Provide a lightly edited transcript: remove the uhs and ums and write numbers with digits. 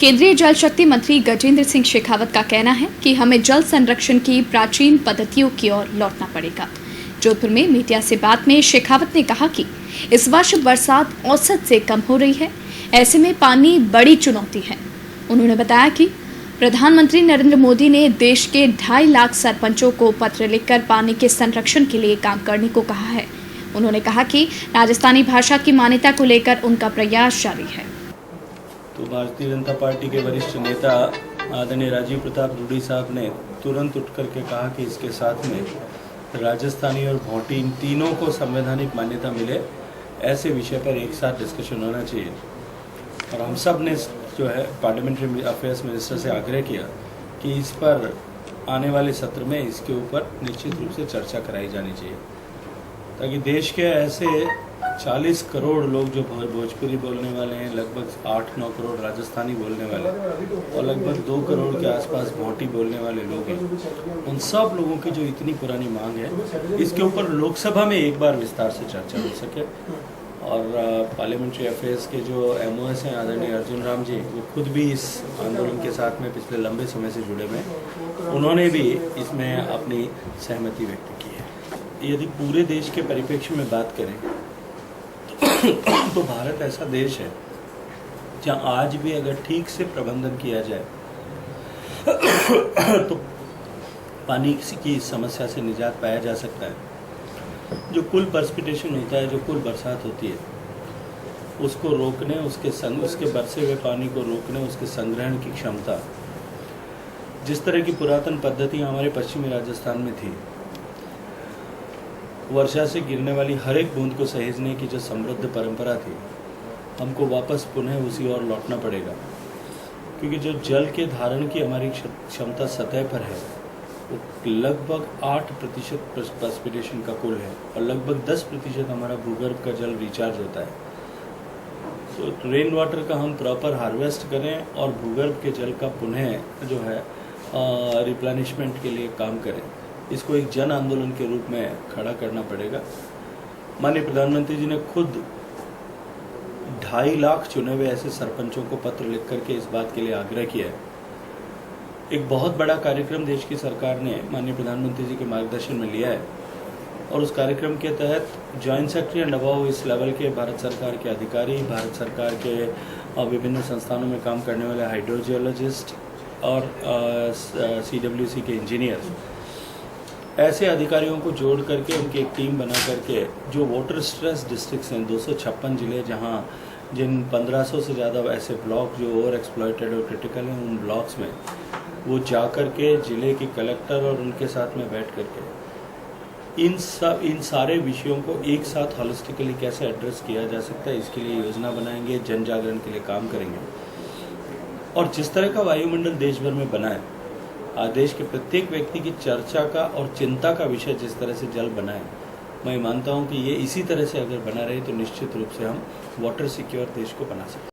केंद्रीय जल शक्ति मंत्री गजेंद्र सिंह शेखावत का कहना है कि हमें जल संरक्षण की प्राचीन पद्धतियों की ओर लौटना पड़ेगा। जोधपुर में मीडिया से बात में शेखावत ने कहा कि इस वर्ष बरसात औसत से कम हो रही है, ऐसे में पानी बड़ी चुनौती है। उन्होंने बताया कि प्रधानमंत्री नरेंद्र मोदी ने देश के 2.5 लाख सरपंचों को पत्र लिखकर पानी के संरक्षण के लिए काम करने को कहा है। उन्होंने कहा कि राजस्थानी भाषा की मान्यता को लेकर उनका प्रयास जारी है। तो भारतीय जनता पार्टी के वरिष्ठ नेता आदरणीय राजीव प्रताप रूडी साहब ने तुरंत उठ करके कहा कि इसके साथ में राजस्थानी और भोटी इन तीनों को संवैधानिक मान्यता मिले, ऐसे विषय पर एक साथ डिस्कशन होना चाहिए। और हम सब ने जो है पार्लियामेंट्री अफेयर्स मिनिस्टर से आग्रह किया कि इस पर आने वाले सत्र में इसके ऊपर निश्चित रूप से चर्चा कराई जानी चाहिए, ताकि देश के ऐसे 40 करोड़ लोग जो भोजपुरी बोलने वाले हैं, लगभग 8-9 करोड़ राजस्थानी बोलने वाले और लगभग 2 करोड़ के आसपास भोटी बोलने वाले लोग हैं, उन सब लोगों की जो इतनी पुरानी मांग है, इसके ऊपर लोकसभा में एक बार विस्तार से चर्चा हो सके। और पार्लियामेंट्री अफेयर्स के जो MOS हैं आदरणीय अर्जुन राम जी, वो खुद भी इस आंदोलन के साथ में पिछले लंबे समय से जुड़े हुए हैं, उन्होंने भी इसमें अपनी सहमति व्यक्त की है। यदि पूरे देश के परिप्रेक्ष्य में बात करें तो भारत ऐसा देश है जहां आज भी अगर ठीक से प्रबंधन किया जाए तो पानी की समस्या से निजात पाया जा सकता है। जो कुल प्रेसिपिटेशन होता है, जो कुल बरसात होती है, उसको रोकने, उसके बरसे हुए पानी को रोकने, उसके संग्रहण की क्षमता, जिस तरह की पुरातन पद्धतियां हमारे पश्चिमी राजस्थान में थी, वर्षा से गिरने वाली हर एक बूंद को सहेजने की जो समृद्ध परंपरा थी, हमको वापस पुनः उसी ओर लौटना पड़ेगा। क्योंकि जो जल के धारण की हमारी क्षमता सतह पर है, वो लगभग 8% प्रेसिपिटेशन का कुल है और लगभग 10% हमारा भूगर्भ का जल रिचार्ज होता है। तो रेन वाटर का हम प्रॉपर हार्वेस्ट करें और भूगर्भ के जल का पुनः जो है रिप्लेनिशमेंट के लिए काम करें। इसको एक जन आंदोलन के रूप में खड़ा करना पड़ेगा। माननीय प्रधानमंत्री जी ने खुद 2.5 लाख चुने हुए ऐसे सरपंचों को पत्र लिख करके इस बात के लिए आग्रह किया है। एक बहुत बड़ा कार्यक्रम देश की सरकार ने माननीय प्रधानमंत्री जी के मार्गदर्शन में लिया है और उस कार्यक्रम के तहत जॉइंट सेक्रेटरी एंड अबव इस लेवल के भारत सरकार के अधिकारी, भारत सरकार के विभिन्न संस्थानों में काम करने वाले हाइड्रोजियोलॉजिस्ट और CWC के इंजीनियर्स, ऐसे अधिकारियों को जोड़ करके उनकी एक टीम बना करके जो वाटर स्ट्रेस डिस्ट्रिक्ट्स हैं, 256 जिले, जहां जिन 1500 से ज़्यादा ऐसे ब्लॉक जो ओवर एक्सप्लॉयटेड और क्रिटिकल हैं, उन ब्लॉक्स में वो जा करके जिले के कलेक्टर और उनके साथ में बैठ करके इन सारे विषयों को एक साथ हॉलिस्टिकली कैसे एड्रेस किया जा सकता है, इसके लिए योजना बनाएंगे, जन जागरण के लिए काम करेंगे। और जिस तरह का वायुमंडल देश भर में बना है, देश के प्रत्येक व्यक्ति की चर्चा का और चिंता का विषय जिस तरह से जल बना है, मैं मानता हूं कि ये इसी तरह से अगर बना रहे तो निश्चित रूप से हम वाटर सिक्योर देश को बना सकते हैं।